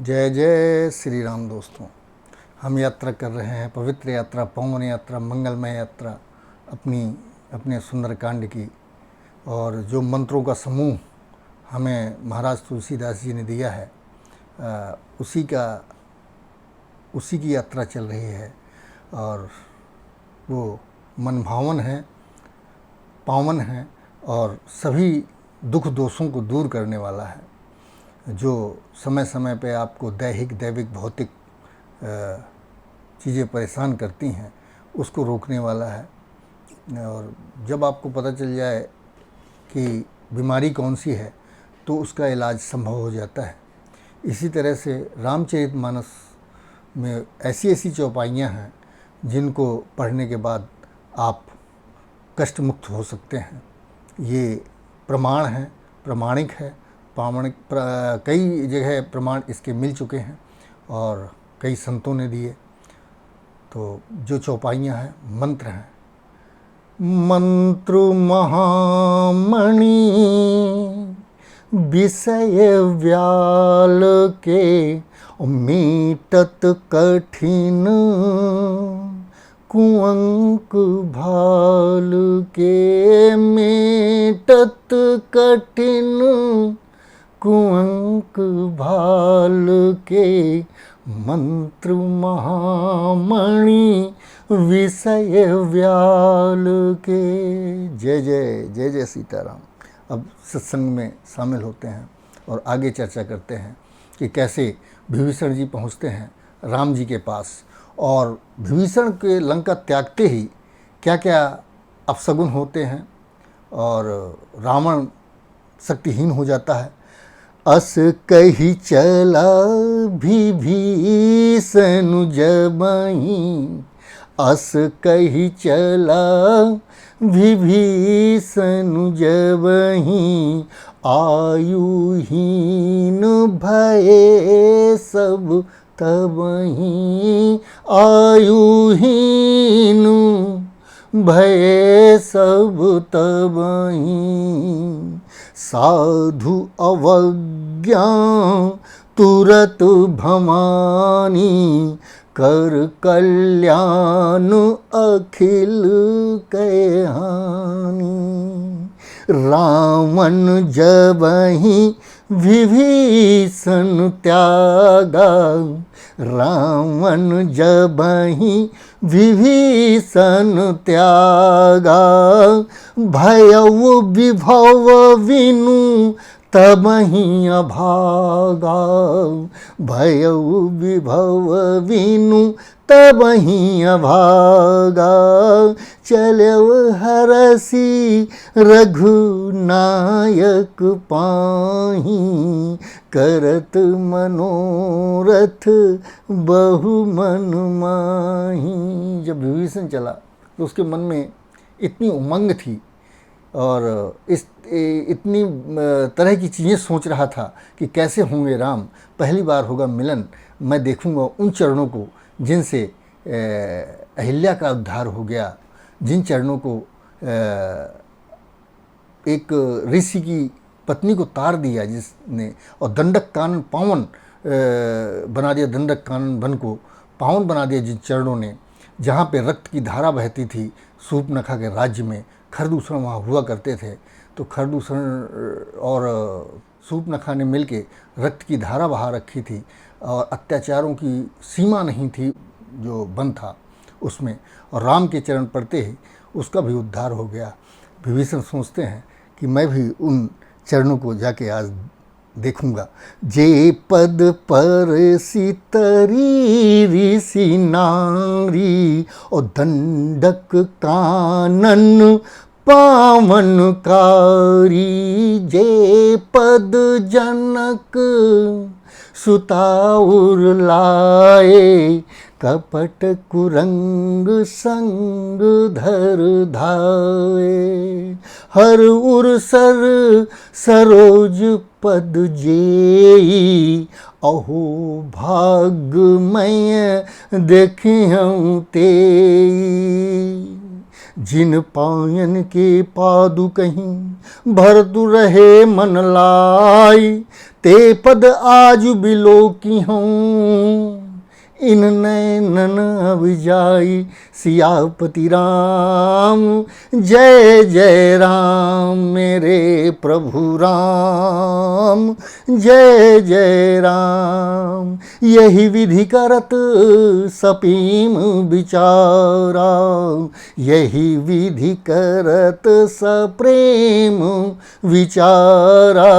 जय जय श्री राम। दोस्तों, हम यात्रा कर रहे हैं, पवित्र यात्रा, पावन यात्रा, मंगलमय यात्रा अपने सुंदरकांड की। और जो मंत्रों का समूह हमें महाराज तुलसीदास जी ने दिया है, उसी की यात्रा चल रही है। और वो मनभावन है, पावन है और सभी दुख दोषों को दूर करने वाला है। जो समय समय पे आपको दैविक भौतिक चीज़ें परेशान करती हैं, उसको रोकने वाला है। और जब आपको पता चल जाए कि बीमारी कौन सी है, तो उसका इलाज संभव हो जाता है। इसी तरह से रामचरितमानस में ऐसी ऐसी चौपाइयाँ हैं जिनको पढ़ने के बाद आप कष्ट मुक्त हो सकते हैं। ये प्रमाण है, प्रामाणिक है, कई जगह प्रमाण इसके मिल चुके हैं और कई संतों ने दिए। तो जो चौपाइयाँ हैं, मंत्र हैं। मंत्र महामणि विषय व्याल के, मीटत कठिन कुअंक भाल के, मीटत कठिन कुअंक भाल के। मंत्र महामणि विषय व्याल के। जय जय जय जय सीताराम। अब सत्संग में शामिल होते हैं और आगे चर्चा करते हैं कि कैसे विभीषण जी पहुंचते हैं राम जी के पास, और विभीषण के लंका त्यागते ही क्या क्या अपशगुन होते हैं और रावण शक्तिहीन हो जाता है। अस कही चला विभीषण जबहि, अस कही चला विभीषण जबहि, आयुहीन भये सब तबहि, आयुहीन भये सब तबहि। साधु अवज्ञा तुरत भमानी, कर कल्याण अखिल कहानी। रावण जबहि विभीषण त्यागा, रावण जबहि विभीषण त्यागा। भयउ विभव विनु तबहि अभागा, भयउ विभव विनु तबहि अभागा। चलव हरसि रघुनायक पाहि, करत मनोरथ बहु मन माहि। जब विभीषण चला तो उसके मन में इतनी उमंग थी और इतनी तरह की चीज़ें सोच रहा था कि कैसे होंगे राम, पहली बार होगा मिलन, मैं देखूंगा उन चरणों को जिनसे अहिल्या का उद्धार हो गया, जिन चरणों को एक ऋषि की पत्नी को तार दिया जिसने, और दंडक कानन पावन बना दिया, दंडक कानन वन को पावन बना दिया जिन चरणों ने। जहाँ पे रक्त की धारा बहती थी शूर्पणखा के राज्य में, खरदूषण वहाँ हुआ करते थे, तो खरदूषण और शूर्पणखा ने मिलके रक्त की धारा बहा रखी थी और अत्याचारों की सीमा नहीं थी जो वन था उसमें। और राम के चरण पड़ते ही उसका भी उद्धार हो गया। विभीषण सोचते हैं कि मैं भी उन चरणों को जाके आज देखूंगा। जे पद पर सितरी ऋषि नारी, और दंडक कानन पावनकारी। जे पद जनक सुताउर लाए, कपट कुरंग संग धर धाए। हर उर सर सरोज पद जेई, अहो भाग्यमय देखिहउँ तेई। जिन पायन के पादु कहीं भरतु रहे मन लाई, ते पद आज बिलो की हूँ, इन नैनन अब जाई सियापति राम। जय जय राम मेरे प्रभु राम, जय जय राम। यही विधि करत सपीम विचारा, यही विधि करत सप्रेम विचारा।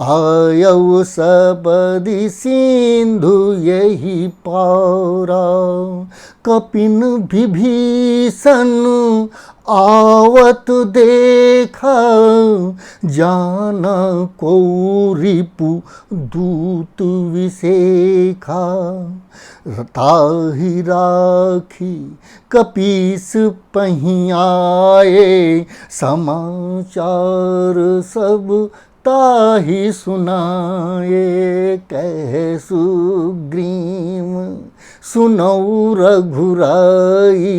आयौ सबदि सिंधु यही पारा, कपिन विभीषण आवत देखा, जाना को रिपु दूत विसेखा। ताहि राखी कपीस पहियाए, समाचार सब ताहि सुनाए। कह सुग्रीव सुनौ रघुराई,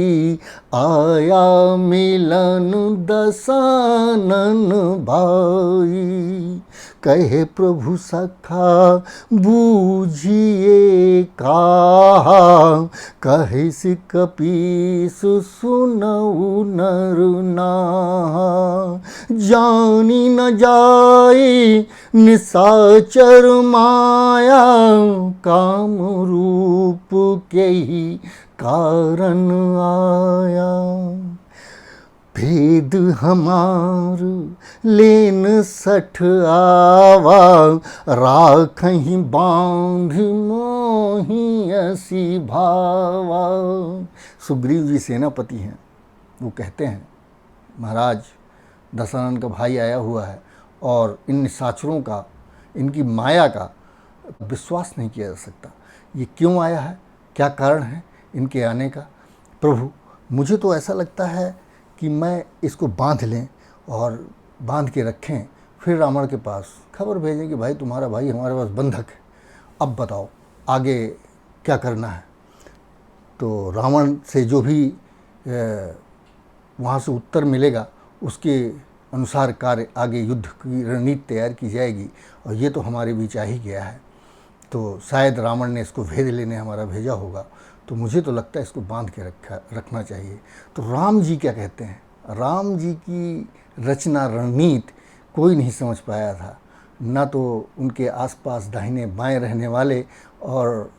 आया मिलन दसानन भाई। कहे प्रभु सखा बूझिए कहा, कहे सि कपीस सुनौ नर नाहा। जानी न जाए निशाचर माया, काम रूप के ही कारण आया। भेद हमार लेन सठ आवा, राखहीं बांध मोहि असी भावा। सुग्रीव जी सेनापति हैं, वो कहते हैं महाराज दशानन का भाई आया हुआ है और इन निशाचरों का, इनकी माया का विश्वास नहीं किया जा सकता। ये क्यों आया है, क्या कारण है इनके आने का? प्रभु मुझे तो ऐसा लगता है कि मैं इसको बांध लें और बांध के रखें, फिर रावण के पास खबर भेजें कि भाई तुम्हारा भाई हमारे पास बंधक है, अब बताओ आगे क्या करना है। तो रावण से जो भी वहाँ से उत्तर मिलेगा उसके अनुसार कार्य आगे युद्ध की रणनीति तैयार की जाएगी, और ये तो हमारे बीच आ ही गया है। तो शायद रावण ने इसको भेद लेने हमारा भेजा होगा, तो मुझे तो लगता है इसको बांध के रखना चाहिए। तो राम जी क्या कहते हैं? राम जी की रचना रणनीति कोई नहीं समझ पाया था, ना तो उनके आसपास दाहिने बाएं रहने वाले, और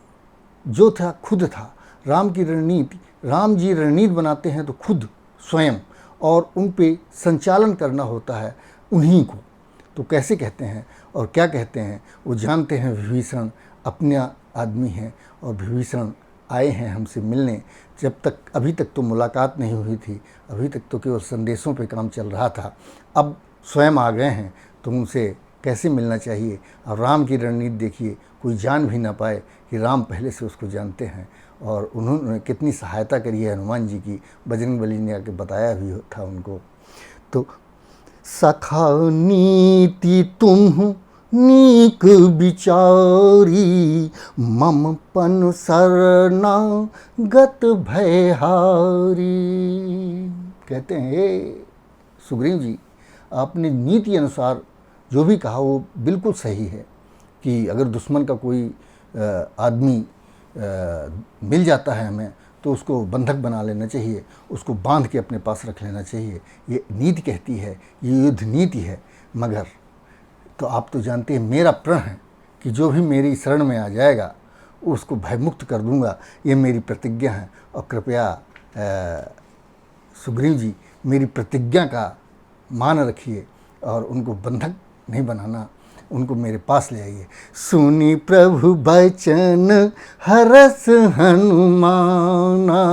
जो था खुद था। राम की रणनीति, राम जी रणनीति बनाते हैं तो खुद स्वयं, और उन पे संचालन करना होता है उन्हीं को। तो कैसे कहते हैं और क्या कहते हैं? वो जानते हैं विभीषण अपने आदमी हैं और विभीषण आए हैं हमसे मिलने। जब तक अभी तक तो मुलाकात नहीं हुई थी, अभी तक तो केवल संदेशों पे काम चल रहा था, अब स्वयं आ गए हैं तो उनसे कैसे मिलना चाहिए। और राम की रणनीति देखिए, कोई जान भी ना पाए कि राम पहले से उसको जानते हैं, और उन्होंने कितनी सहायता करी है हनुमान जी की। बजरंगबली ने आके बताया भी था उनको। तो सखा नीति तुम नीक विचारी, मम पन सरना गत भयहारी। कहते हैं हे सुग्रीव जी, आपने नीति अनुसार जो भी कहा वो बिल्कुल सही है कि अगर दुश्मन का कोई आदमी मिल जाता है हमें तो उसको बंधक बना लेना चाहिए, उसको बांध के अपने पास रख लेना चाहिए। ये नीति कहती है, ये युद्ध नीति है। मगर तो आप तो जानते हैं मेरा प्रण है कि जो भी मेरी शरण में आ जाएगा उसको भयमुक्त कर दूंगा, ये मेरी प्रतिज्ञा है। और कृपया सुग्रीव जी मेरी प्रतिज्ञा का मान रखिए और उनको बंधक नहीं बनाना, उनको मेरे पास ले आइए। सुनी प्रभु बचन हरस हनुमाना।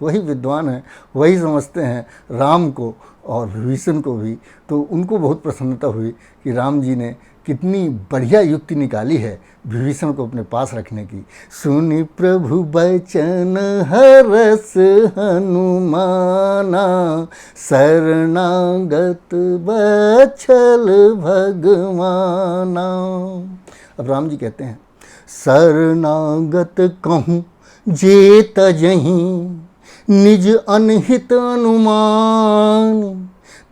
वही विद्वान है, वही समझते हैं राम को और विभीषण को भी। तो उनको बहुत प्रसन्नता हुई कि राम जी ने कितनी बढ़िया युक्ति निकाली है विभीषण को अपने पास रखने की। सुनि प्रभु बचन हरस हनुमाना, शरणागत बछल भगवाना। अब राम जी कहते हैं शरणागत कहूँ जे तजहीं, निज अनहित अनुमान।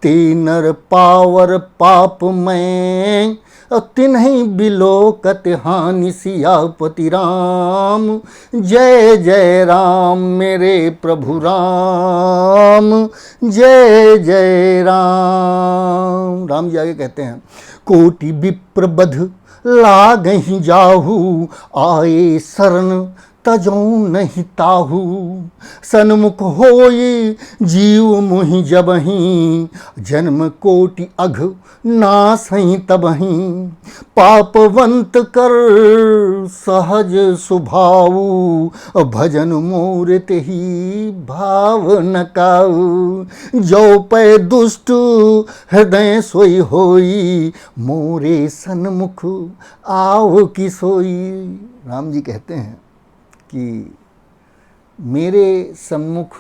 ते नर पावर पाप में तिन्हि बिलोकत हानि सियापति राम। जय जय राम मेरे प्रभु राम, जय जय राम। राम जी आगे कहते हैं, कोटि विप्र बध लागहि जाहू, आए शरण तजौ नहीं ताहू। सन्मुख होई जीव मुहि जबहि, जन्म कोटि अघ नासहि तबहि। पापवंत कर सहज सुभाऊ, भजन मोर तेहि भाव न काऊ। जो पै दुष्ट हृदय सोई होई, मोरे सन्मुख आओ कि सोई। राम जी कहते हैं कि मेरे सम्मुख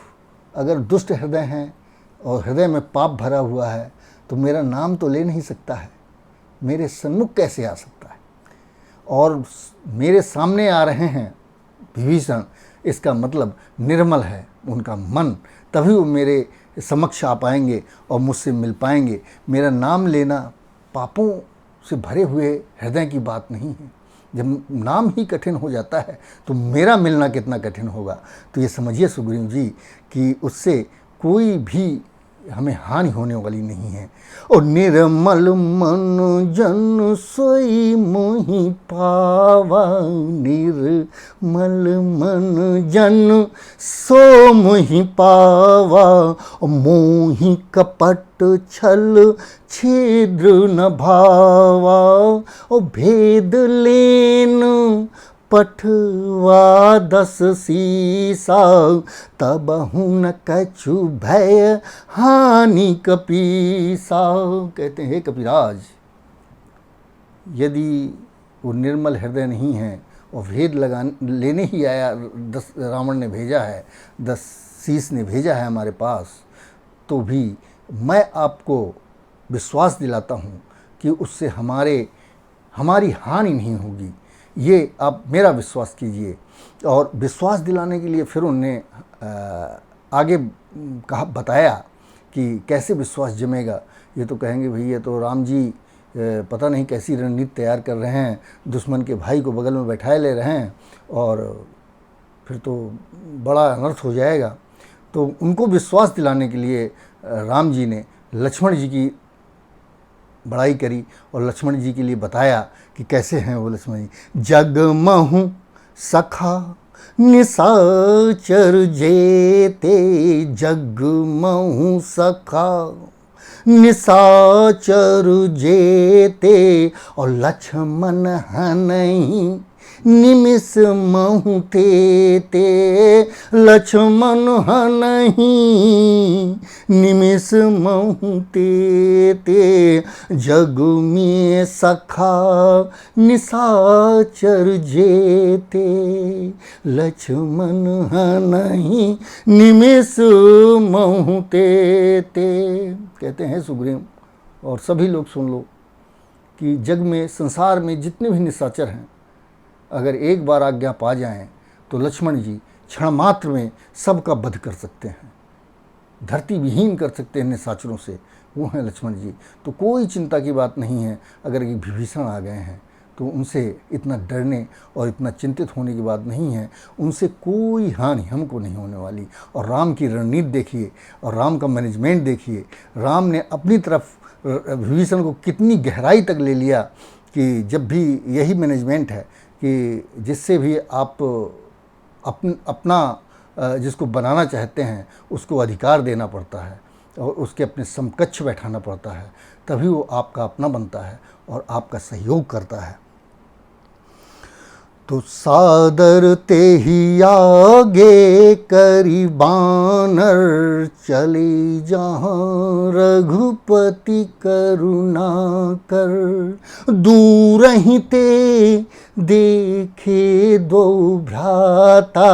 अगर दुष्ट हृदय हैं और हृदय में पाप भरा हुआ है तो मेरा नाम तो ले नहीं सकता है, मेरे सम्मुख कैसे आ सकता है। और मेरे सामने आ रहे हैं विभीषण, इसका मतलब निर्मल है उनका मन, तभी वो मेरे समक्ष आ पाएंगे और मुझसे मिल पाएंगे। मेरा नाम लेना पापों से भरे हुए हृदय की बात नहीं है। जब नाम ही कठिन हो जाता है तो मेरा मिलना कितना कठिन होगा। तो ये समझिए सुग्रीव जी कि उससे कोई भी हमें हानि होने वाली नहीं है। और निर्मल मन जन सोई मोहि पावा, निर्मल मन जन सो मोहि पावा। मोहि कपट छल छिद्र न भावा, ओ भेद लेन पठवा 10 सीसा। तबहु न कछु भय हानि कपीसा। कहते हैं, हे कपिराज, यदि वो निर्मल हृदय नहीं है और भेद लेने ही आया, 10 रावण ने भेजा है, 10 शीश ने भेजा है हमारे पास, तो भी मैं आपको विश्वास दिलाता हूँ कि उससे हमारी हानि नहीं होगी। ये आप मेरा विश्वास कीजिए। और विश्वास दिलाने के लिए फिर उन्होंने आगे बताया कि कैसे विश्वास जमेगा। ये तो कहेंगे भाई ये तो राम जी पता नहीं कैसी रणनीति तैयार कर रहे हैं, दुश्मन के भाई को बगल में बैठाए ले रहे हैं और फिर तो बड़ा अनर्थ हो जाएगा। तो उनको विश्वास दिलाने के लिए राम जी ने लक्ष्मण जी की बड़ाई करी और लक्ष्मण जी के लिए बताया कि कैसे हैं वो लक्ष्मण जी। जगमहु सखा निशाचर जेते, जगमहु सखा निशाचर जेते। और लक्ष्मण हनहि निमिष महु तेते, लक्ष्मण हनहि निमिष महु तेते। जग में सखा निशाचर जेते, लक्ष्मण हनहि निमिष महु तेते। कहते हैं सुग्रीव और सभी लोग सुन लो कि जग में, संसार में जितने भी निशाचर हैं, अगर एक बार आज्ञा पा जाएं तो लक्ष्मण जी क्षण मात्र में सबका वध कर सकते हैं, धरती विहीन कर सकते हैं निशाचरों से। वो हैं लक्ष्मण जी। तो कोई चिंता की बात नहीं है। अगर ये विभीषण आ गए हैं तो उनसे इतना डरने और इतना चिंतित होने की बात नहीं है। उनसे कोई हानि हमको नहीं होने वाली। और राम की रणनीति देखिए और राम का मैनेजमेंट देखिए। राम ने अपनी तरफ विभीषण को कितनी गहराई तक ले लिया कि जब भी यही मैनेजमेंट है कि जिससे भी आप अपना जिसको बनाना चाहते हैं उसको अधिकार देना पड़ता है और उसके अपने समकक्ष बैठाना पड़ता है, तभी वो आपका अपना बनता है और आपका सहयोग करता है। तो सादर ते ही आगे करी बानर, चले जहाँ रघुपति करुणा कर। दूर ही ते देखे दो भ्राता,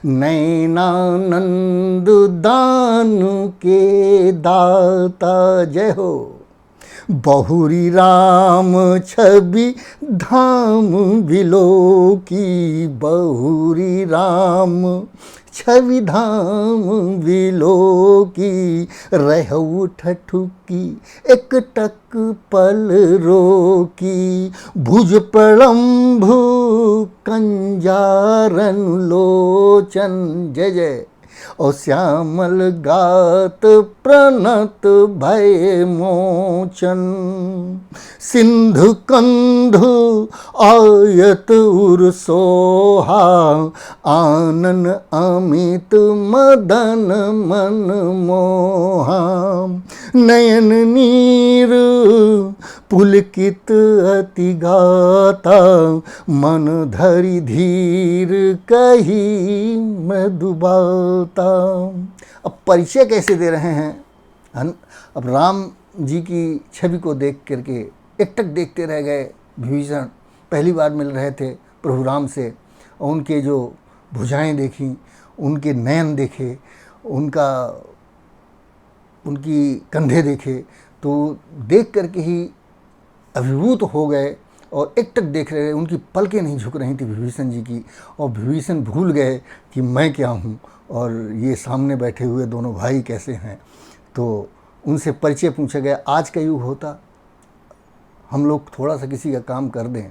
नैनानंद दान के दाता। जय हो। बहुरी राम छवि धाम बिलोकी, बहुरी राम छवि धाम बिलोकी, रहु ठठुकी एक टक पल रोकी, भुज प्रलम्भु कंजारन लोचन, जय जय, और श्यामल गात प्रणत भय मोचन, सिंधु कंधु आयत उर सोहा, आनन अमित मदन मन मोहा, नयन नीर पुलकित अति गाता, मन धरि धीर कही मधुबाता। अब परिचय कैसे दे रहे हैं? अब राम जी की छवि को देख करके एकटक देखते रह गए विभीषण। पहली बार मिल रहे थे प्रभु राम से, और उनके जो भुजाएं देखी, उनके नयन देखे, उनकी कंधे देखे, तो देख करके ही अभिभूत हो गए और एकटक देख रहे। उनकी पलकें नहीं झुक रही थी विभीषण जी की, और विभीषण भूल गए कि मैं क्या हूँ और ये सामने बैठे हुए दोनों भाई कैसे हैं। तो उनसे परिचय पूछा गया। आज का युग होता हम लोग थोड़ा सा किसी का काम कर दें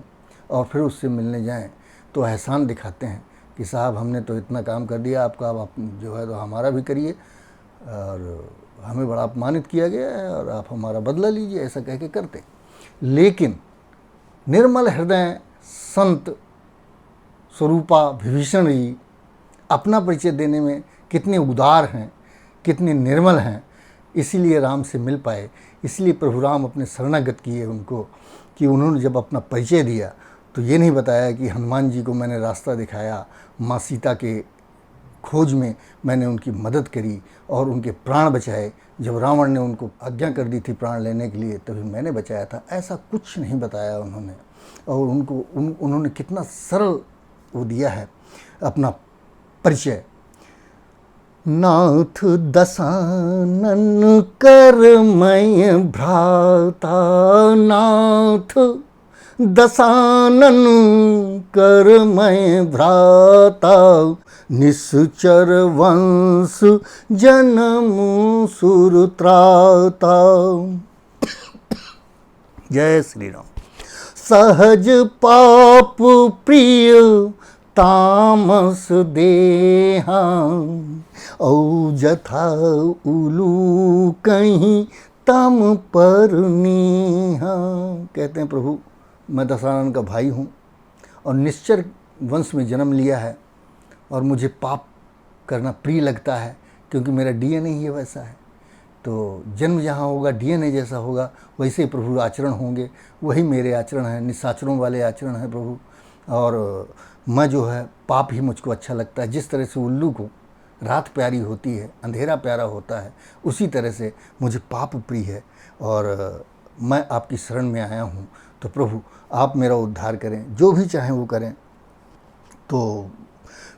और फिर उससे मिलने जाएं तो एहसान दिखाते हैं कि साहब हमने तो इतना काम कर दिया आपका, अब आप जो है तो हमारा भी करिए, और हमें बड़ा अपमानित किया गया है और आप हमारा बदला लीजिए, ऐसा कह के करते। लेकिन निर्मल हृदय संत स्वरूपा विभीषण जी अपना परिचय देने में कितने उदार हैं, कितने निर्मल हैं, इसीलिए राम से मिल पाए। इसलिए प्रभु राम अपने शरणागत किए उनको, कि उन्होंने जब अपना परिचय दिया तो ये नहीं बताया कि हनुमान जी को मैंने रास्ता दिखाया, माँ सीता के खोज में मैंने उनकी मदद करी और उनके प्राण बचाए। जब रावण ने उनको आज्ञा कर दी थी प्राण लेने के लिए, तभी मैंने बचाया था, ऐसा कुछ नहीं बताया उन्होंने। और उन्होंने कितना सरल वो दिया है अपना परिचय। नाथ दसानन करमय भ्राता, नाथ दसानन करमय भ्राता, निश्चर वंश जन्म सुरत्राता। जय श्री राम। सहज पाप प्रिय तामस देहा, औ जथा उलू कहीं तम पर नीहा। कहते हैं प्रभु मैं दशानन का भाई हूँ और निश्चर वंश में जन्म लिया है, और मुझे पाप करना प्रिय लगता है क्योंकि मेरा डीएनए ही वैसा है। तो जन्म जहाँ होगा डीएनए जैसा होगा, वैसे ही प्रभु आचरण होंगे, वही मेरे आचरण हैं, निशाचरों वाले आचरण हैं प्रभु। और मैं जो है पाप ही मुझको अच्छा लगता है। जिस तरह से उल्लू को रात प्यारी होती है, अंधेरा प्यारा होता है, उसी तरह से मुझे पाप प्रिय है और मैं आपकी शरण में आया हूँ। तो प्रभु आप मेरा उद्धार करें, जो भी चाहें वो करें। तो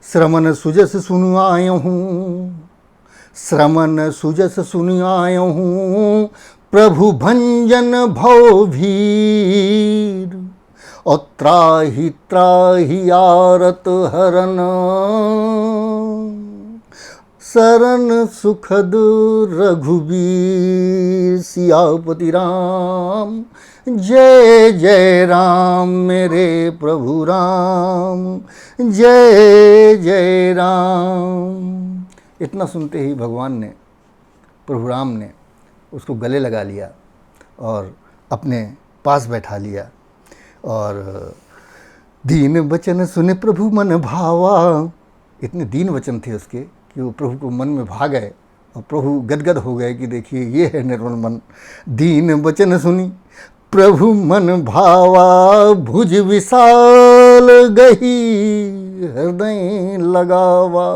श्रमण सुजस सुनु आया हूँ, श्रमण सुजस सुनु आया हूँ, प्रभु भंजन भव भीर, और त्राहि त्राहि आरत हरन, शरण सुखद रघुबीर। सियापति राम जय जय राम, मेरे प्रभु राम जय जय राम। इतना सुनते ही भगवान ने, प्रभु राम ने उसको गले लगा लिया और अपने पास बैठा लिया। और दीन वचन सुने प्रभु मन भावा। इतने दीन वचन थे उसके कि वो प्रभु को मन में भा गए और प्रभु गदगद हो गए कि देखिए ये है निर्मल मन। दीन वचन सुनी प्रभु मन भावा, भुज विशाल गही हृदय लगावा,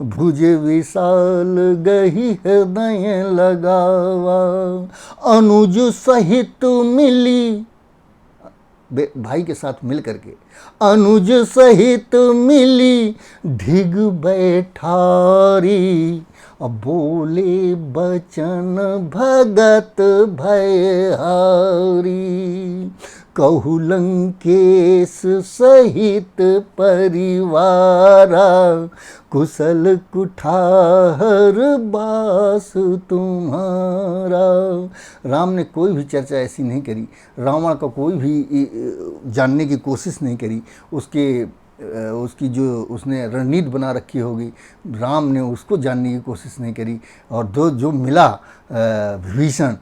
भुज विशाल गही हृदय लगावा। अनुज सहित मिली, भाई के साथ मिल करके, अनुज सहित मिली धिग बैठारी, अब बोले बचन भगत भयहारी, कहु लंकेश सहित परिवारा, कुशल कुठार बास तुम्हारा। राम ने कोई भी चर्चा ऐसी नहीं करी, रावण का कोई भी जानने की कोशिश नहीं करी, उसकी जो उसने रणनीति बना रखी होगी, राम ने उसको जानने की कोशिश नहीं करी। और जो मिला विभीषण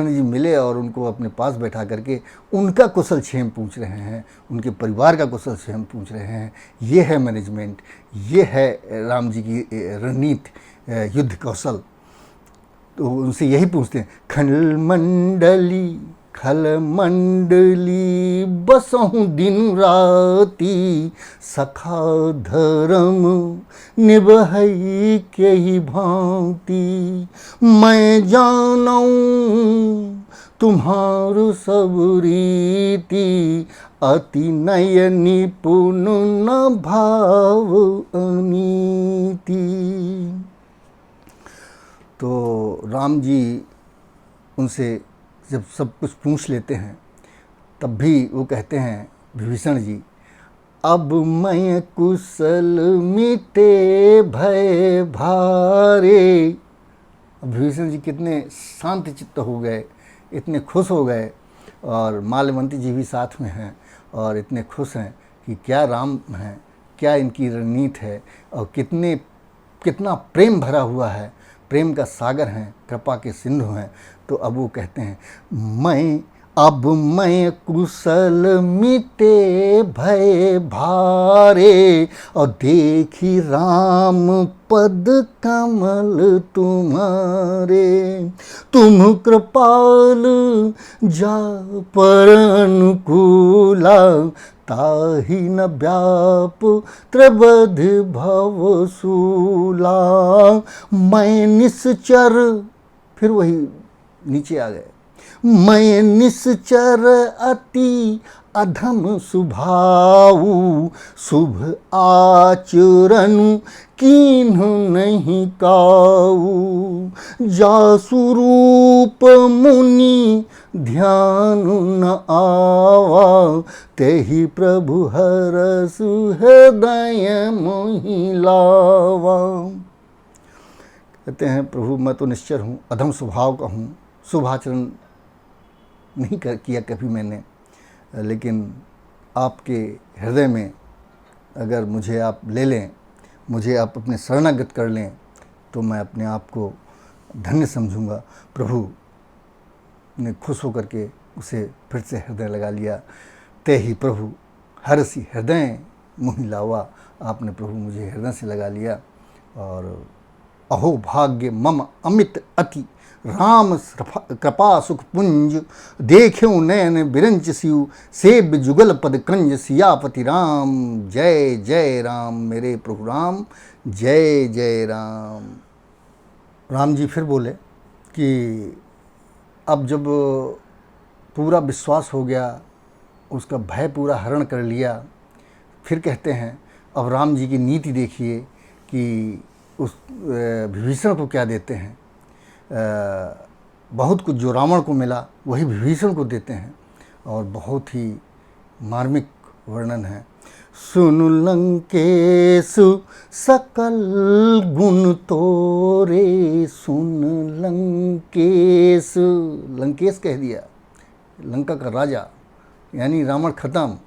जी मिले और उनको अपने पास बैठा करके उनका कुशल क्षेम पूछ रहे हैं, उनके परिवार का कुशल क्षेम पूछ रहे हैं। ये है मैनेजमेंट, ये है राम जी की रणनीति, युद्ध कौशल। तो उनसे यही पूछते हैं, खल मंडली बसहु दिन राती, सखा धर्म निभई के ही भांति, मैं जानऊं तुम्हार सब रीति, अति नय निपुण न भाव अनीति। तो राम जी उनसे जब सब कुछ पूछ लेते हैं, तब भी वो कहते हैं विभीषण जी, अब मैं कुशल मिटे भय भारे। अब विभीषण जी कितने शांत चित्त हो गए, इतने खुश हो गए, और माल्यवंती जी भी साथ में हैं और इतने खुश हैं कि क्या राम हैं, क्या इनकी रणनीति है, और कितना प्रेम भरा हुआ है, प्रेम का सागर हैं, कृपा के सिंधु हैं। तो अब वो कहते हैं, मैं कुशल मिटे भय भारे, और देखी राम पद कमल तुम्हारे, तुम कृपाल जा पर अनुकूला, ताहि न व्याप त्रिबध भवसूला, मैं निश्चर, फिर वही नीचे आ गए, मैं निश्चर अति अधम सुभाऊ, शुभ आचरण कीन्ह नहीं काऊ, जासु रूप मुनि ध्यान न आवा, तेहि प्रभु हरसु हृदय मोहि लावा। कहते हैं, प्रभु मैं तो निश्चर हूँ, अधम स्वभाव का हूँ, शुभ आचरण नहीं किया कभी मैंने, लेकिन आपके हृदय में अगर मुझे आप ले लें, मुझे आप अपने शरणागत कर लें, तो मैं अपने आप को धन्य समझूंगा। प्रभु ने खुश होकर के उसे फिर से हृदय लगा लिया। ते ही प्रभु हरसी हृदय मोहि लावा, आपने प्रभु मुझे हृदय से लगा लिया। और अहो भाग्य मम अमित अति, राम कृपा सुख पुंज, देख्यो नयन बिरंच सियु, सेब जुगल पद कंज, सियापति राम जय जय राम, मेरे प्रभु राम जय जय राम। राम जी फिर बोले कि अब जब पूरा विश्वास हो गया, उसका भय पूरा हरण कर लिया, फिर कहते हैं अब राम जी की नीति देखिए कि उस विभीषण को क्या देते हैं। बहुत कुछ जो रावण को मिला वही विभीषण को देते हैं, और बहुत ही मार्मिक वर्णन है। सुन लंकेश सकल गुण तोरे, सुन लंकेश, लंकेश कह दिया, लंका का राजा, यानी रावण खत्म।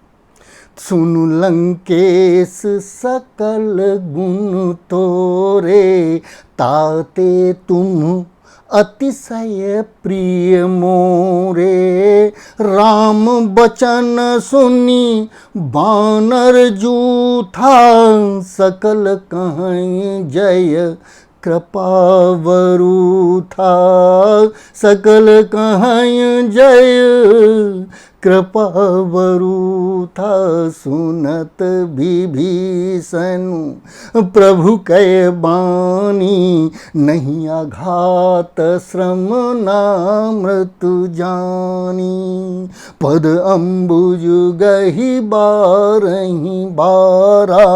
सुनु लंकेश सकल गुण तोरे, ताते तुम अतिशय प्रिय मोरे, राम बचन सुनी बानर जूथा, सकल कहीं जय कृपा वरू था, सकल कहीं जय कृपा बरू था सुनत विभीषण, प्रभु कै बानी नहीं आघात श्रम ना मृत्यु जानी। पद अम्बुज गही बारही बारा,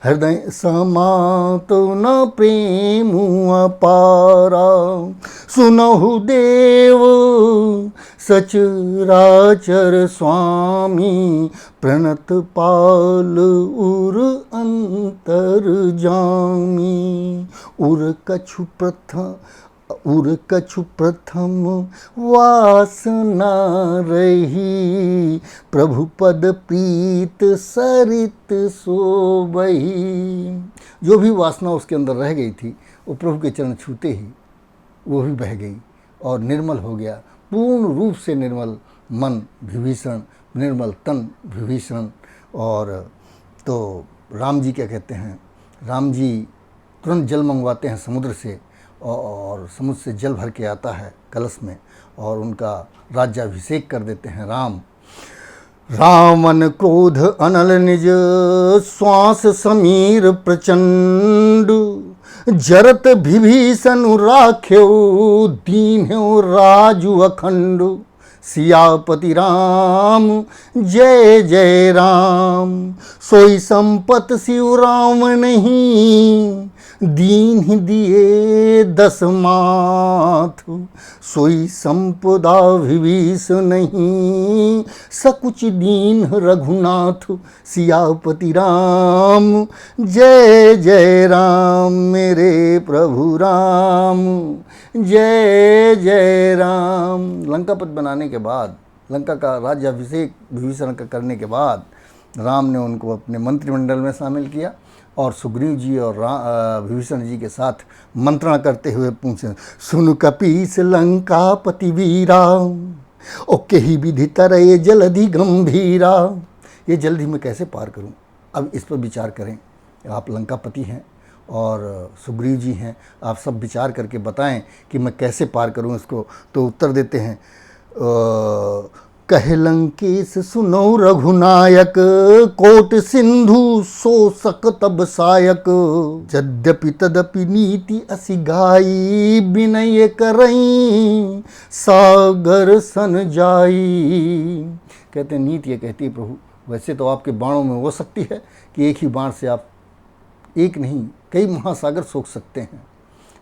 हृदय समात न प्रेम अपारा। सुनहु देव सचराचर स्वामी, प्रणत पाल उर अंतर जामी। उर कछु प्रथम वासना रही, प्रभु पद प्रीत सरित सोबही। जो भी वासना उसके अंदर रह गई थी वो प्रभु के चरण छूते ही वो भी बह गई और निर्मल हो गया, पूर्ण रूप से निर्मल मन विभीषण, निर्मल तन विभीषण। और तो राम जी क्या कहते हैं, राम जी तुरंत जल मंगवाते हैं समुद्र से, और समुद्र से जल भर के आता है कलश में, और उनका राज्याभिषेक कर देते हैं राम। रामन क्रोध अनल निज, श्वास समीर प्रचंड, जरत विभीषण राख्यो, दीन्हो राजु अखंड। सियापति राम जय जय राम, सोई संपत शिव राम नहीं, दीन ही दिए दस माथु। सोई संपदा विभीषण नहीं, सकुच दीन रघुनाथ। सियापति राम जय जय राम, मेरे प्रभु राम जय जय राम। लंकापत बनाने के बाद, लंका का राज्याभिषेक विभीषण का करने के बाद राम ने उनको अपने मंत्रिमंडल में शामिल किया, और सुग्रीव जी और विभीषण जी के साथ मंत्रणा करते हुए पूछे, सुन कपीस लंकापति वीरा, ओ केहि विधि तरय जलधि गंभीरा। ये जल्दी मैं कैसे पार करूं, अब इस पर विचार करें। आप लंकापति हैं और सुग्रीव जी हैं, आप सब विचार करके बताएं कि मैं कैसे पार करूं इसको। तो उत्तर देते हैं, कहे लंकेश सुनो रघुनायक, कोट सिंधु शोषक तब सायक। यद्यपि तदपि नीति असि गाई, विनय करई सागर सन जाई। कहते हैं नीति ये कहती है प्रभु, वैसे तो आपके बाणों में वो शक्ति है कि एक ही बाण से आप एक नहीं कई महासागर सोख सकते हैं,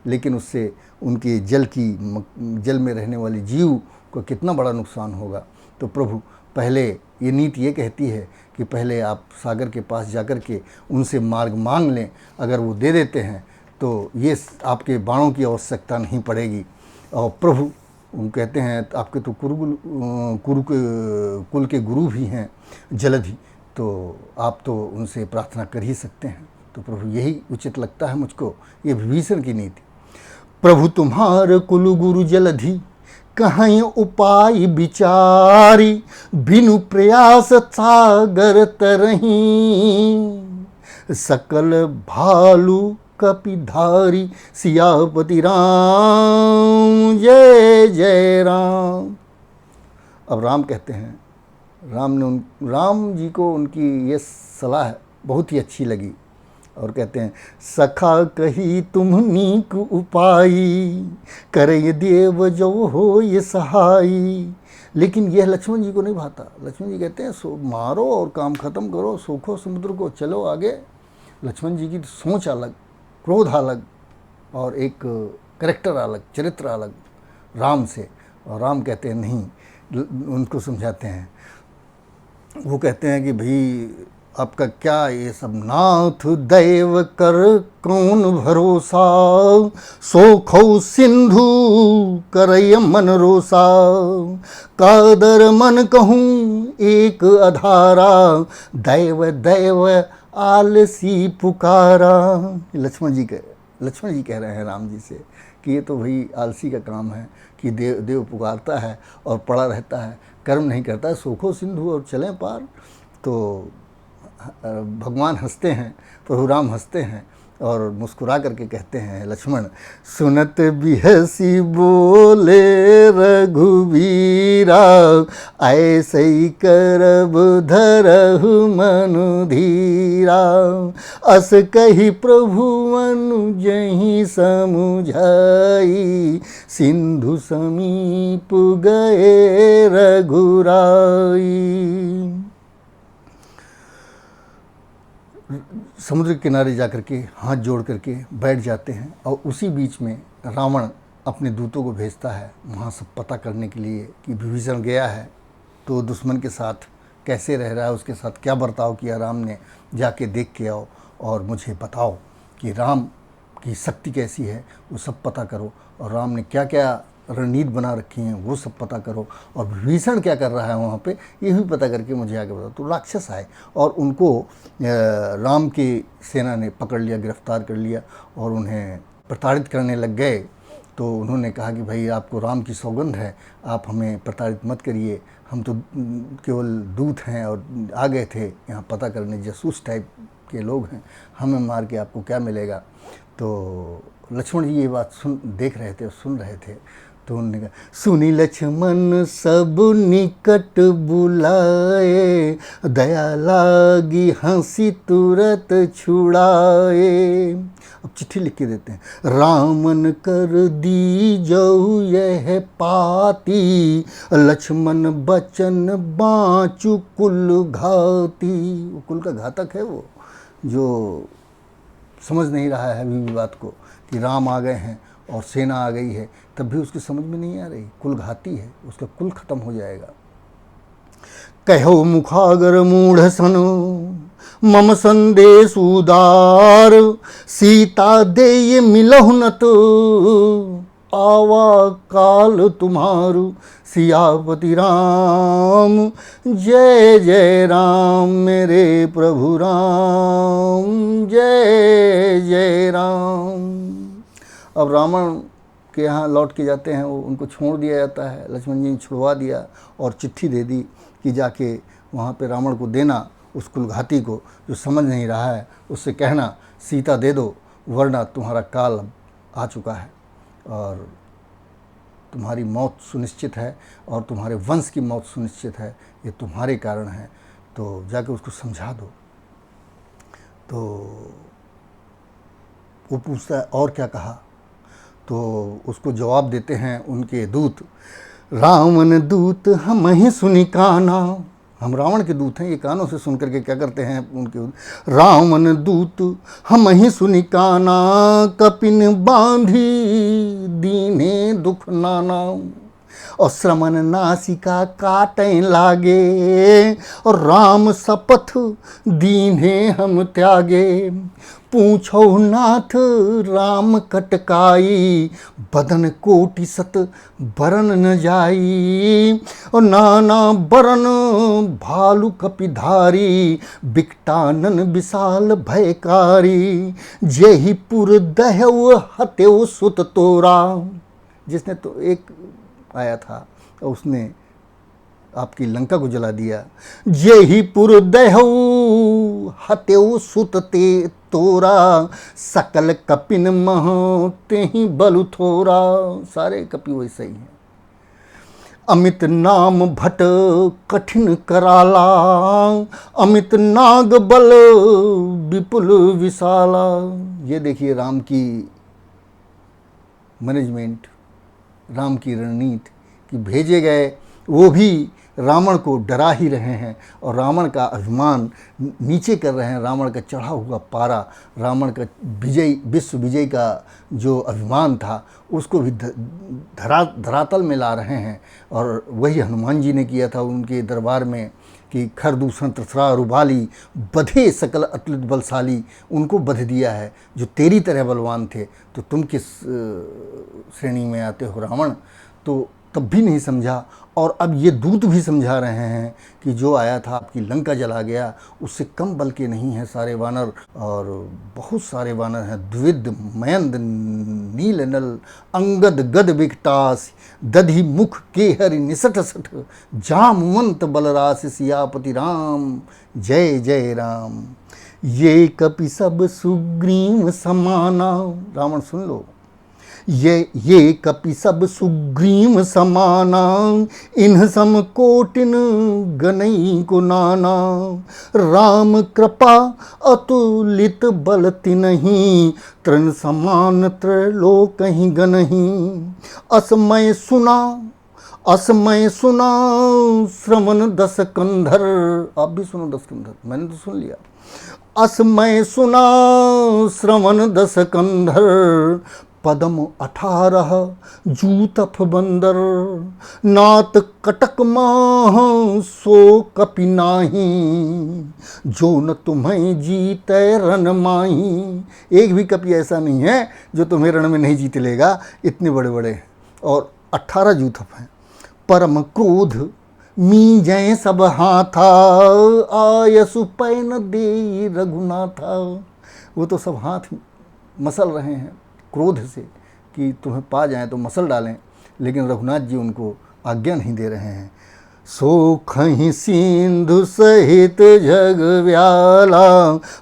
लेकिन उससे उनके जल में रहने वाले जीव को कितना बड़ा नुकसान होगा। तो प्रभु पहले ये नीति ये कहती है कि पहले आप सागर के पास जाकर के उनसे मार्ग मांग लें, अगर वो दे देते हैं तो ये आपके बाणों की आवश्यकता नहीं पड़ेगी। और प्रभु कहते हैं आपके तो कुल के गुरु भी हैं जलधि, तो आप तो उनसे प्रार्थना कर ही सकते हैं। तो प्रभु यही उचित लगता है मुझको, ये विभीषण की नीति। प्रभु तुम्हार कुल गुरु जलधि, कहीं उपाय विचारी, बिनु प्रयास सागर तरही। सकल भालू कपिधारी, सियापति राम जय जय राम। अब राम कहते हैं, राम जी को उनकी ये सलाह बहुत ही अच्छी लगी और कहते हैं, सखा कही तुम नीक उपाई, करे देव जो हो ये सहाई। लेकिन यह लक्ष्मण जी को नहीं भाता। लक्ष्मण जी कहते हैं मारो और काम खत्म करो, सूखो समुद्र को, चलो आगे। लक्ष्मण जी की सोच अलग, क्रोध अलग, और एक कैरेक्टर अलग, चरित्र अलग राम से। और राम कहते हैं नहीं, उनको समझाते हैं। वो कहते हैं कि भाई आपका क्या ये सब, नाथ दैव कर कौन भरोसा, सोखो सिंधु करय मन रोसा। कादर मन कहूँ एक अधारा, दैव दैव आलसी पुकारा। लक्ष्मण जी कह रहे हैं राम जी से कि ये तो भाई आलसी का काम है कि देव पुकारता है और पड़ा रहता है, कर्म नहीं करता है। सोखो सिंधु और चलें पार। तो भगवान हंसते हैं, प्रभु राम हंसते हैं और मुस्कुरा करके कहते हैं लक्ष्मण, सुनत बिहसी बोले रघुवीरा, ऐसे ही करब धरहु मनु धीरा, अस कही प्रभुवन जहीं समुझाई, सिंधु समीप गए रघुराई। समुद्र के किनारे जाकर के हाथ जोड़ करके बैठ जाते हैं और उसी बीच में रावण अपने दूतों को भेजता है वहाँ सब पता करने के लिए कि विभीषण गया है तो दुश्मन के साथ कैसे रह रहा है, उसके साथ क्या बर्ताव किया राम ने, जाके देख के आओ और मुझे बताओ कि राम की शक्ति कैसी है, वो सब पता करो, और राम ने क्या क्या रणनीति बना रखी हैं वो सब पता करो, और विभीषण क्या कर रहा है वहाँ पे ये भी पता करके मुझे आगे बताओ। तो राक्षस आए और उनको राम की सेना ने पकड़ लिया, गिरफ्तार कर लिया और उन्हें प्रताड़ित करने लग गए। तो उन्होंने कहा कि भाई आपको राम की सौगंध है, आप हमें प्रताड़ित मत करिए, हम तो केवल दूत हैं और आ गए थे यहाँ पता करने, जासूस टाइप के लोग हैं, हमें मार के आपको क्या मिलेगा। तो लक्ष्मण जी ये बात देख रहे थे, सुन रहे थे। तो उन्होंने कहा, सुनी लक्ष्मण सब निकट बुलाए, दया लागी हंसी तुरत छुड़ाए। अब चिट्ठी लिख के देते हैं, रामन कर दी जो यह पाती, लक्ष्मण बचन बाँचु कुल घाती। वो कुल का घातक है, वो जो समझ नहीं रहा है अभी भी बात को कि राम आ गए हैं और सेना आ गई है, तब भी उसकी समझ में नहीं आ रही, कुल घाती है, उसका कुल खत्म हो जाएगा। कहो मुखागर मूढ़ सन मम संदेश उदार, सीता दे मिलहु न तो आवा काल तुम्हारू, सियापति राम जय जय राम, मेरे प्रभु राम जय जय राम। अब रावण के यहाँ लौट के जाते हैं, वो उनको छोड़ दिया जाता है, लक्ष्मण जी ने छुड़वा दिया और चिट्ठी दे दी कि जाके वहाँ पे रावण को देना, उस कुलघाती को जो समझ नहीं रहा है उससे कहना सीता दे दो, वरना तुम्हारा काल अब आ चुका है और तुम्हारी मौत सुनिश्चित है और तुम्हारे वंश की मौत सुनिश्चित है, ये तुम्हारे कारण है, तो जाके उसको समझा दो। तो वो पूछता है और क्या कहा, तो उसको जवाब देते हैं उनके दूत, रावण दूत हम ही सुनी काना। हम रावण के दूत हैं, ये कानों से सुन करके क्या करते हैं उनके, रावण दूत हम ही सुनी काना, कपिन बांधी दीने दुख नाना, और श्रमण नासिका काटें लागे, और राम शपथ दीने हम त्यागे, पूछो नाथ राम कटकाई, बदन कोटि सत बरन न जाई, और नाना बरन भालु कपिधारी, बिकटानन विशाल भयकारी, जेहि पुर दहउ हतेउ सुत तोरा। जिसने तो एक आया था और उसने आपकी लंका को जला दिया, जेहि पुर दहउ हतेउ सुत ते तोरा, सकल कपिन मह तेहि बलु थोरा। सारे कपि वैसे ही हैं। अमित नाम भट कठिन कराला, अमित नाग बल विपुल विशाला। ये देखिए राम की मैनेजमेंट, राम की रणनीति कि भेजे गए वो भी रावण को डरा ही रहे हैं और रावण का अभिमान नीचे कर रहे हैं, रावण का चढ़ा हुआ पारा, रावण का विजय, विश्व विजय का जो अभिमान था उसको भी धरातल में ला रहे हैं। और वही हनुमान जी ने किया था उनके दरबार में कि खर दूषण तथरा रुबाली, बधे सकल अतुलित बलशाली। उनको बध दिया है जो तेरी तरह बलवान थे, तो तुम किस श्रेणी में आते हो रावण। तो तब भी नहीं समझा, और अब ये दूत भी समझा रहे हैं कि जो आया था आपकी लंका जला गया, उससे कम बल के नहीं हैं सारे वानर, और बहुत सारे वानर हैं, द्विविद मयंद नील नल अंगद गद विकटास, दधि मुख के हरि निसट सठ, जामवंत बलरास, सियापति राम जय जय राम। ये कपि सब सुग्रीव समाना, रावण सुन लो, ये कपि सब सुग्रीव समाना, इन्ह सम कोटिन गनई को नाना, राम कृपा अतुलित बल तिन्हि, तृण समान त्रैलोकहि गनहि, असमय सुना श्रवण दस कंधर। आप भी सुनो दस कंधर, मैंने तो सुन लिया। असमय सुना श्रवण दस कंधर, पदम 18 जूतफ बंदर, नात कटक माह सो कपि नाही, जो न तुम्हें जीते रण माही। एक भी कपि ऐसा नहीं है जो तुम्हें रण में नहीं जीत लेगा, इतने बड़े बड़े और 18 जूतफ हैं। परम क्रोध मी जय सब हाथा, आयसु पैन दे रघुनाथा। वो तो सब हाथ मसल रहे हैं क्रोध से कि तुम्हें पा जाएं तो मसल डालें, लेकिन रघुनाथ जी उनको आज्ञा नहीं दे रहे हैं। सोखहि सिंधु सहित जग व्याला,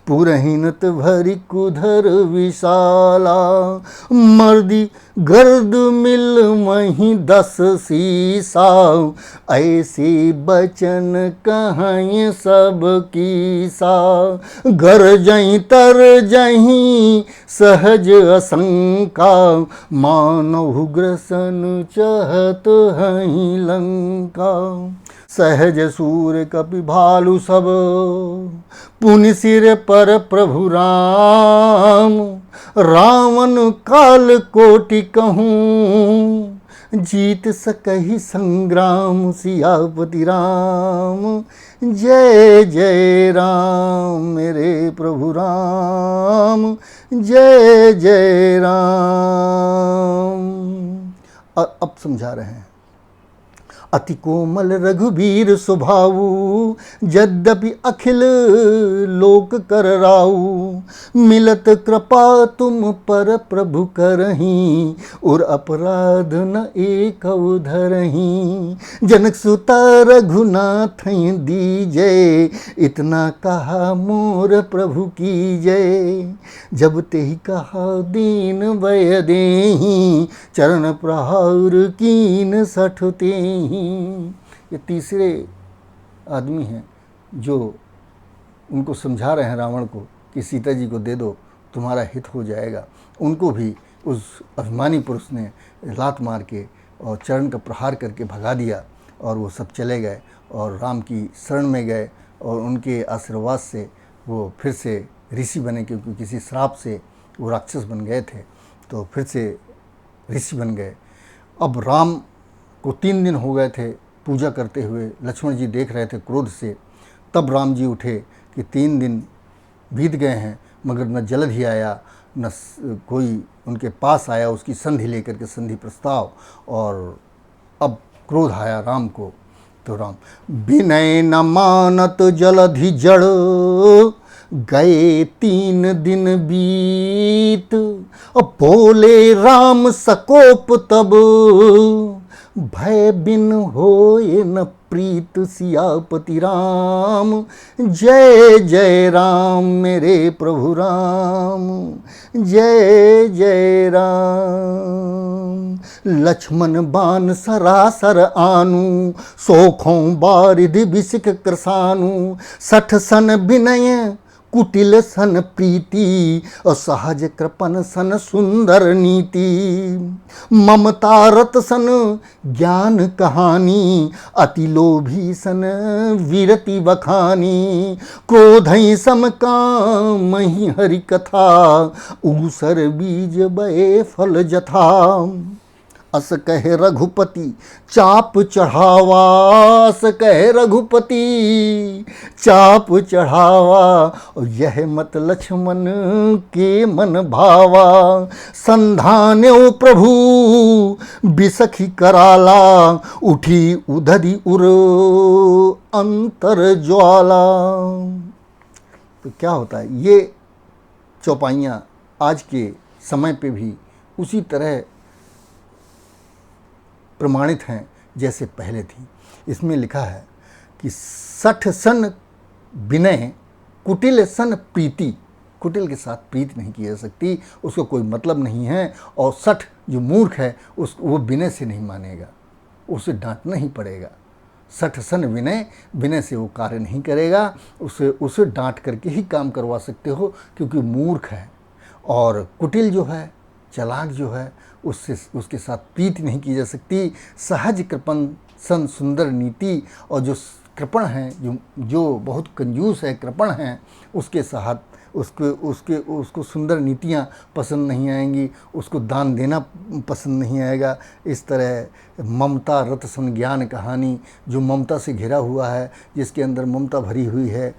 पुरहिनत भरी कुधर विशाला, मर्दी गर्द मिल मही 10 सीसा, ऐसे बचन कहीं सब कीसा, गर जहीं तर जहीं सहज असंका, मानव ग्रसन चहत हहीं लंका, सहज सूर कपि भालु सब, पुनि सिर पर प्रभु राम, रावण काल कोटि कहूँ, जीत सकहि संग्राम सियापति राम। जय जय राम मेरे प्रभु राम, जय जय राम। अब समझा रहे हैं। अति कोमल रघुबीर स्वभावु, यद्यपि अखिल लोक कर राऊ, मिलत कृपा तुम पर प्रभु करहीं, और अपराध न एक धरहीं, जनक सुता रघुनाथ दीजै, इतना कहा मोर प्रभु की जय, जब तेहि कहा दीन वय देहीं, चरण प्रहार कीन सठ तेहीं। ये तीसरे आदमी हैं जो उनको समझा रहे हैं रावण को कि सीता जी को दे दो, तुम्हारा हित हो जाएगा। उनको भी उस अभिमानी पुरुष ने लात मार के और चरण का प्रहार करके भगा दिया, और वो सब चले गए और राम की शरण में गए, और उनके आशीर्वाद से वो फिर से ऋषि बने, क्योंकि किसी श्राप से वो राक्षस बन गए थे, तो फिर से ऋषि बन गए। अब राम को 3 दिन हो गए थे पूजा करते हुए, लक्ष्मण जी देख रहे थे क्रोध से। तब राम जी उठे कि 3 दिन बीत गए हैं मगर न जल्द ही आया, न कोई उनके पास आया उसकी संधि लेकर के, संधि प्रस्ताव। और अब क्रोध आया राम को, तो राम विनय न मानत जलधि जड़, गए 3 दिन बीत, बोले राम सकोप तब, भय बिन होए न प्रीत सियापति राम। जय जय राम मेरे प्रभु राम, जय जय राम। लक्ष्मण बान सरासर आनु, सोखों बारिधि बिसिक कृसानु, 60 सन विनय कुटिल सन प्रीति, और सहज कृपन सन सुंदर नीति, ममता रत सन ज्ञान कहानी, अति लोभी सन वीरति बखानी, क्रोधई सम कामहि हरि कथा, ऊसर बीज बए फल जथा। अस कहे रघुपति चाप चढ़ावा, अस कहे रघुपति चाप चढ़ावा, और यह मत लक्ष्मण के मन भावा, संधान्यो प्रभु बिसखी कराला, उठी उधरी उर अंतर ज्वाला। तो क्या होता है, ये चौपाइयाँ आज के समय पे भी उसी तरह प्रमाणित हैं जैसे पहले थी। इसमें लिखा है कि 60 सन विनय कुटिल सन प्रीति, कुटिल के साथ प्रीति नहीं की जा सकती, उसको कोई मतलब नहीं है। और सठ जो मूर्ख है वो विनय से नहीं मानेगा, उसे डांटना ही पड़ेगा। सठ सन विनय, विनय से वो कार्य नहीं करेगा, उसे डांट करके ही काम करवा सकते हो, क्योंकि मूर्ख है। और कुटिल जो है, चालाक जो है, उसके साथ प्रीति नहीं की जा सकती। सहज कृपण सन सुंदर नीति, और जो कृपण है, जो बहुत कंजूस है, कृपण है, उसके साथ उसको सुंदर नीतियाँ पसंद नहीं आएंगी, उसको दान देना पसंद नहीं आएगा। इस तरह ममता रत सन ज्ञान कहानी, जो ममता से घिरा हुआ है, जिसके अंदर ममता भरी हुई है,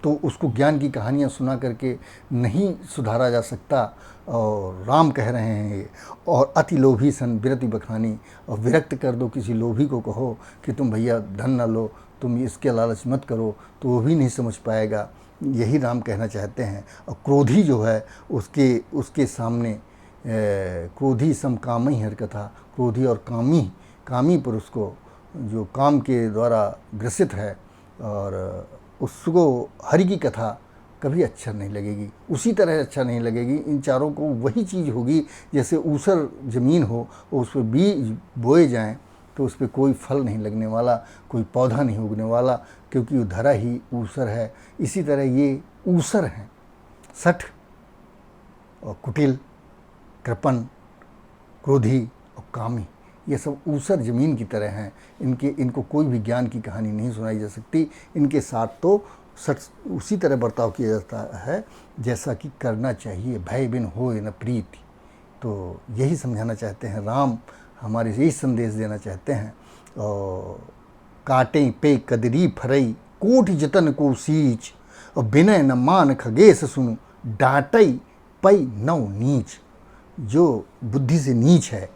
तो उसको ज्ञान की कहानियाँ सुना करके नहीं सुधारा जा सकता। और राम कह रहे हैं ये। और अति लोभी सन विरति बखानी, और विरक्त कर दो किसी लोभी को, कहो कि तुम भैया धन न लो, तुम इसके लालच मत करो, तो वो भी नहीं समझ पाएगा। यही राम कहना चाहते हैं। और क्रोधी जो है, उसके सामने क्रोधी सम काम ही हर कथा, क्रोधी और कामी पुरुष को, जो काम के द्वारा ग्रसित है, और उसको हरि की कथा कभी अच्छा नहीं लगेगी, उसी तरह अच्छा नहीं लगेगी। इन चारों को वही चीज़ होगी जैसे ऊसर ज़मीन हो, उस पर बीज बोए जाएं तो उस पर कोई फल नहीं लगने वाला, कोई पौधा नहीं उगने वाला, क्योंकि वो धरा ही ऊसर है। इसी तरह ये ऊसर हैं, सठ और कुटिल, कृपण, क्रोधी और कामी, ये सब ऊसर ज़मीन की तरह हैं। इनको कोई भी ज्ञान की कहानी नहीं सुनाई जा सकती। इनके साथ तो उसी तरह बर्ताव किया जाता है जैसा कि करना चाहिए। भय बिन होए न प्रीति, तो यही समझाना चाहते हैं राम, हमारे यही संदेश देना चाहते हैं। और काटें पे कदरी फरई, कोटि जतन को सींच, और बिनय न मान खगेश सुनु, डांटई पई नौ नीच। जो बुद्धि से नीच है,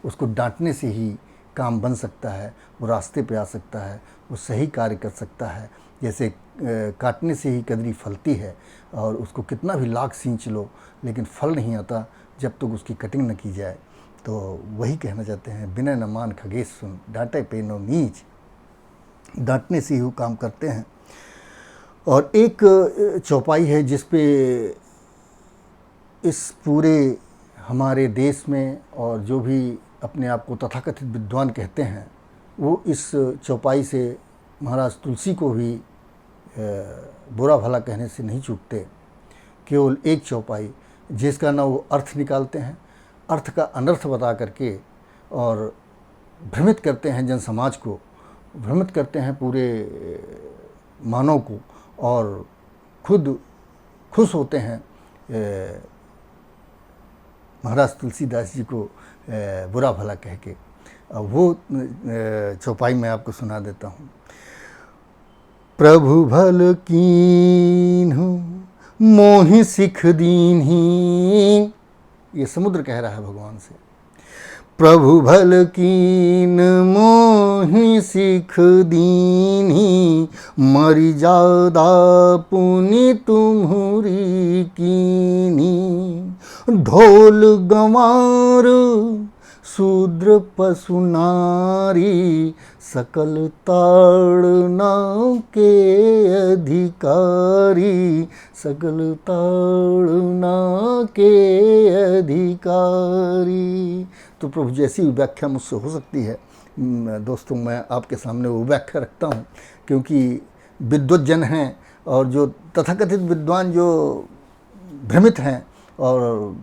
उसको डांटने से ही काम बन सकता है, वो रास्ते पे आ सकता है, वो सही कार्य कर सकता है। जैसे काटने से ही कदरी फलती है, और उसको कितना भी लाख सींच लो, लेकिन फल नहीं आता जब तक उसकी कटिंग न की जाए। तो वही कहना चाहते हैं, बिना न मान खगेश सुन, डांटे पे नो नीच। डांटने से ही वो काम करते हैं। और एक चौपाई है जिस पे इस पूरे हमारे देश में, और जो भी अपने आप को तथाकथित विद्वान कहते हैं, वो इस चौपाई से महाराज तुलसी को भी बुरा भला कहने से नहीं चूकते। केवल एक चौपाई जिसका ना वो अर्थ निकालते हैं, अर्थ का अनर्थ बता करके, और भ्रमित करते हैं जन समाज को, भ्रमित करते हैं पूरे मानव को, और खुद खुश होते हैं महाराज तुलसीदास जी को बुरा भला कह के। वो चौपाई मैं आपको सुना देता हूँ। प्रभु भल कीन्हु मोहि सिख दीन्ही, ये समुद्र कह रहा है भगवान से। प्रभु भल कीन मोहि सिख दीन्ही, मरि जादा पुनि तुम्हरी कीन्ही। ढोल गंवार शूद्र पशु नारी, सकल ताड़ना के अधिकारी, सकल ताड़ना के अधिकारी। तो प्रभु जैसी व्याख्या मुझसे हो सकती है दोस्तों, मैं आपके सामने वो व्याख्या रखता हूँ, क्योंकि विद्वज्जन हैं, और जो तथाकथित विद्वान जो भ्रमित हैं, और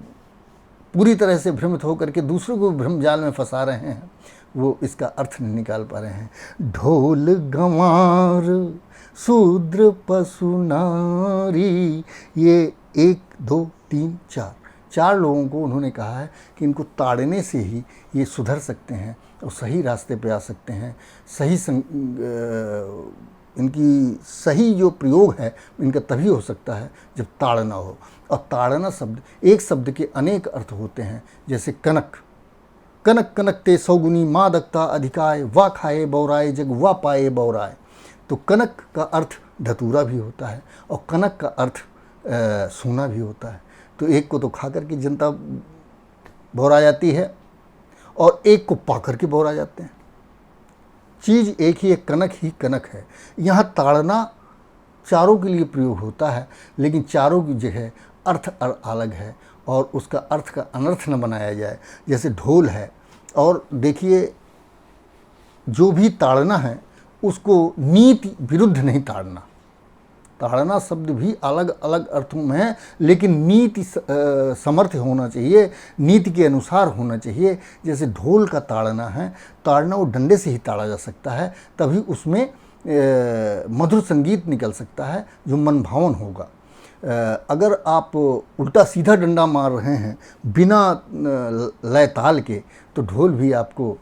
पूरी तरह से भ्रमित होकर के दूसरों को भ्रम जाल में फंसा रहे हैं, वो इसका अर्थ नहीं निकाल पा रहे हैं। ढोल गंवार शूद्र पशु नारी, ये 1 2 3 4 लोगों को उन्होंने कहा है कि इनको ताड़ने से ही ये सुधर सकते हैं और सही रास्ते पे आ सकते हैं। इनकी सही जो प्रयोग है इनका तभी हो सकता है जब ताड़ना हो। और ताड़ना शब्द, एक शब्द के अनेक अर्थ होते हैं। जैसे कनक, कनक कनक ते सौगुनी मादकता अधिकाय, वा खाए बौराए जग वा पाए बौराए। तो कनक का अर्थ धतूरा भी होता है, और कनक का अर्थ सोना भी होता है। तो एक को तो खा करके जनता बौरा जाती है, और एक को पा करके बौरा जाते हैं। चीज़ एक ही है, कनक ही कनक है। यहाँ ताड़ना चारों के लिए प्रयोग होता है, लेकिन चारों की जगह अर्थ अलग है और उसका अर्थ का अनर्थ न बनाया जाए। जैसे ढोल है, और देखिए जो भी ताड़ना है उसको नीति विरुद्ध नहीं ताड़ना। ताड़ना शब्द भी अलग अलग अर्थों में है, लेकिन नीति समर्थ होना चाहिए, नीति के अनुसार होना चाहिए। जैसे ढोल का ताड़ना है, ताड़ना वो डंडे से ही ताड़ा जा सकता है, तभी उसमें मधुर संगीत निकल सकता है जो मन भावन होगा। अगर आप उल्टा सीधा डंडा मार रहे हैं बिना लय ताल के, तो ढोल भी आपको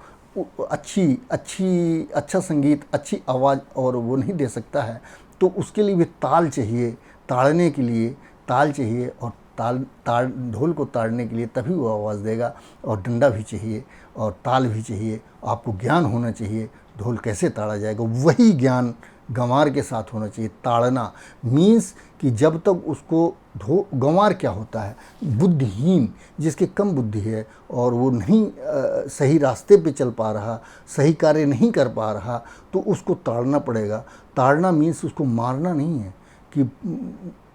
अच्छा संगीत, अच्छी आवाज़ और वो नहीं दे सकता है। तो उसके लिए भी ताल चाहिए, ताड़ने के लिए ताल चाहिए, और ढोल को ताड़ने के लिए तभी वो आवाज़ देगा। और डंडा भी चाहिए और ताल भी चाहिए, आपको ज्ञान होना चाहिए ढोल कैसे ताड़ा जाएगा, वही ज्ञान गंवार के साथ होना चाहिए। ताड़ना मीन्स कि जब तक उसको गंवार क्या होता है, बुद्धिहीन, जिसके कम बुद्धि है और वो नहीं सही रास्ते पे चल पा रहा, सही कार्य नहीं कर पा रहा, तो उसको ताड़ना पड़ेगा। ताड़ना मीन्स उसको मारना नहीं है, कि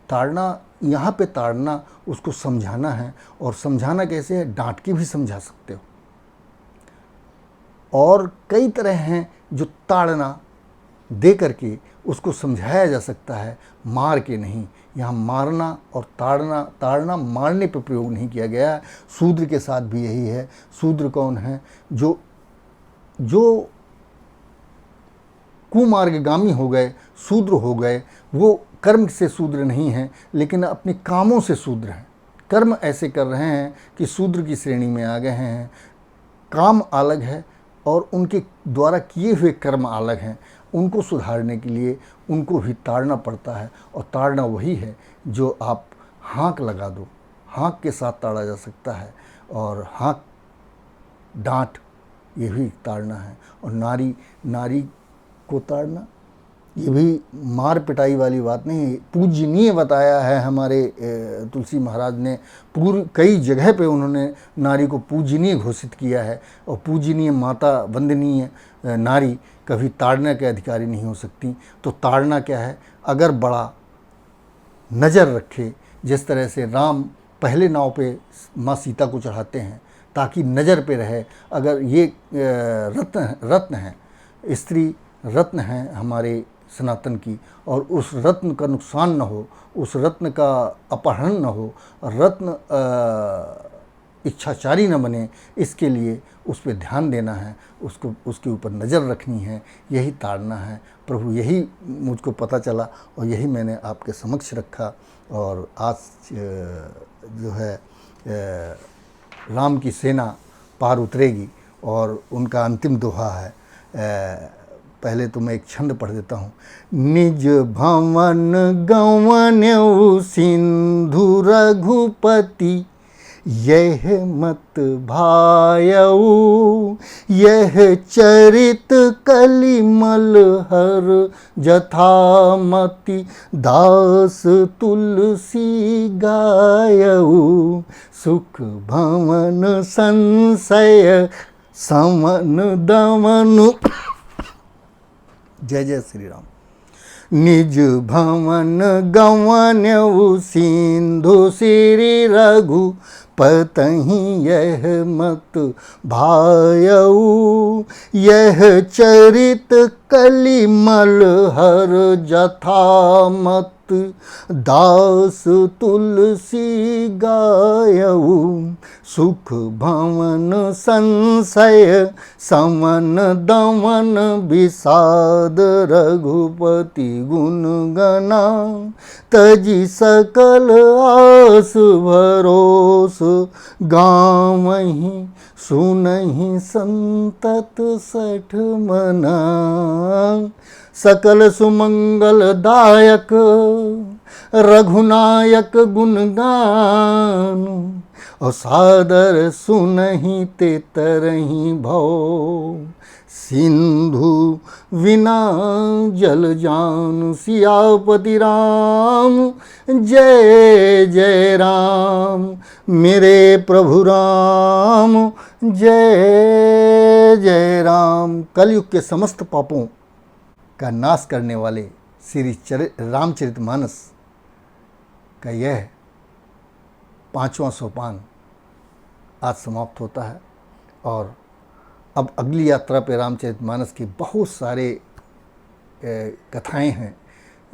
ताड़ना यहाँ पे ताड़ना उसको समझाना है। और समझाना कैसे है, डांट के भी समझा सकते हो। और कई तरह हैं जो ताड़ना दे करके उसको समझाया जा सकता है, मार के नहीं। यहाँ मारना और ताड़ना मारने पर प्रयोग नहीं किया गया है। शूद्र के साथ भी यही है। शूद्र कौन है? जो कुमार्गगामी हो गए, शूद्र हो गए, वो कर्म से शूद्र नहीं हैं, लेकिन अपने कामों से शूद्र हैं। कर्म ऐसे कर रहे हैं कि शूद्र की श्रेणी में आ गए हैं। काम अलग है और उनके द्वारा किए हुए कर्म अलग हैं। उनको सुधारने के लिए उनको भी ताड़ना पड़ता है। और ताड़ना वही है जो आप हाँक लगा दो, हाँक के साथ ताड़ा जा सकता है। और हाँक, डांट, ये भी ताड़ना है। और नारी को ताड़ना, ये भी मार पिटाई वाली बात नहीं, पूजनीय बताया है हमारे तुलसी महाराज ने। कई जगह पे उन्होंने नारी को पूजनीय घोषित किया है। और पूजनीय माता, वंदनीय नारी कभी ताड़ना के अधिकारी नहीं हो सकती। तो ताड़ना क्या है? अगर बड़ा नज़र रखे, जिस तरह से राम पहले नाव पे माँ सीता को चढ़ाते हैं ताकि नज़र पे रहे। अगर ये रत्न है, स्त्री रत्न है हमारे सनातन की, और उस रत्न का नुकसान न हो, उस रत्न का अपहरण न हो, रत्न इच्छाचारी न बने, इसके लिए उस पर ध्यान देना है, उसके ऊपर नज़र रखनी है। यही ताड़ना है। प्रभु यही मुझको पता चला और यही मैंने आपके समक्ष रखा। और आज जो है राम की सेना पार उतरेगी और उनका अंतिम दोहा है। पहले तो मैं एक छंद पढ़ देता हूँ। निज भवन गंवन्यु सिंधु रघुपति, यह मत भायऊ, यह चरित कलिमल हर जथामति, दास तुलसी गायऊ, सुख भवन संशय समन दमनु। जय जय श्री राम। निज भवन गंवन्यु सिंधु श्री रघु पतहि, यह मत भायऊ, यह चरित कलिमल हर जथामत, दास तुलसी गायऊ, सुख भवन संशय समन दमन, विषाद रघुपति गुण गना, तजी सकल आस भरोस, गावहीं सुनहि संतत सठ मना, सकल सुमंगल दायक रघुनायक गुणगान, और सादर सुनहि ते तरहि भव, सिंधु विना जल जान, सियापति राम जय जय राम, मेरे प्रभु राम जय जय राम। कलयुग के समस्त पापों का नाश करने वाले रामचरितमानस का यह 5वां सोपान आज समाप्त होता है। और अब अगली यात्रा पे रामचरितमानस की बहुत सारे कथाएं हैं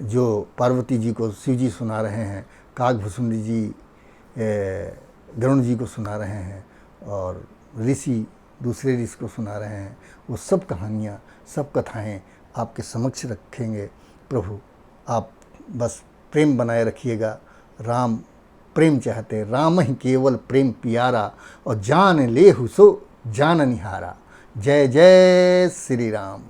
जो पार्वती जी को शिव जी सुना रहे हैं, काकभुसुंडी जी गरुण जी को सुना रहे हैं और ऋषि दूसरे ऋषि को सुना रहे हैं। वो सब कहानियाँ, सब कथाएं आपके समक्ष रखेंगे प्रभु। आप बस प्रेम बनाए रखिएगा। राम प्रेम चाहते, राम ही केवल प्रेम पियारा, और जान ले हुसो जान निहारा। जय जय श्री राम।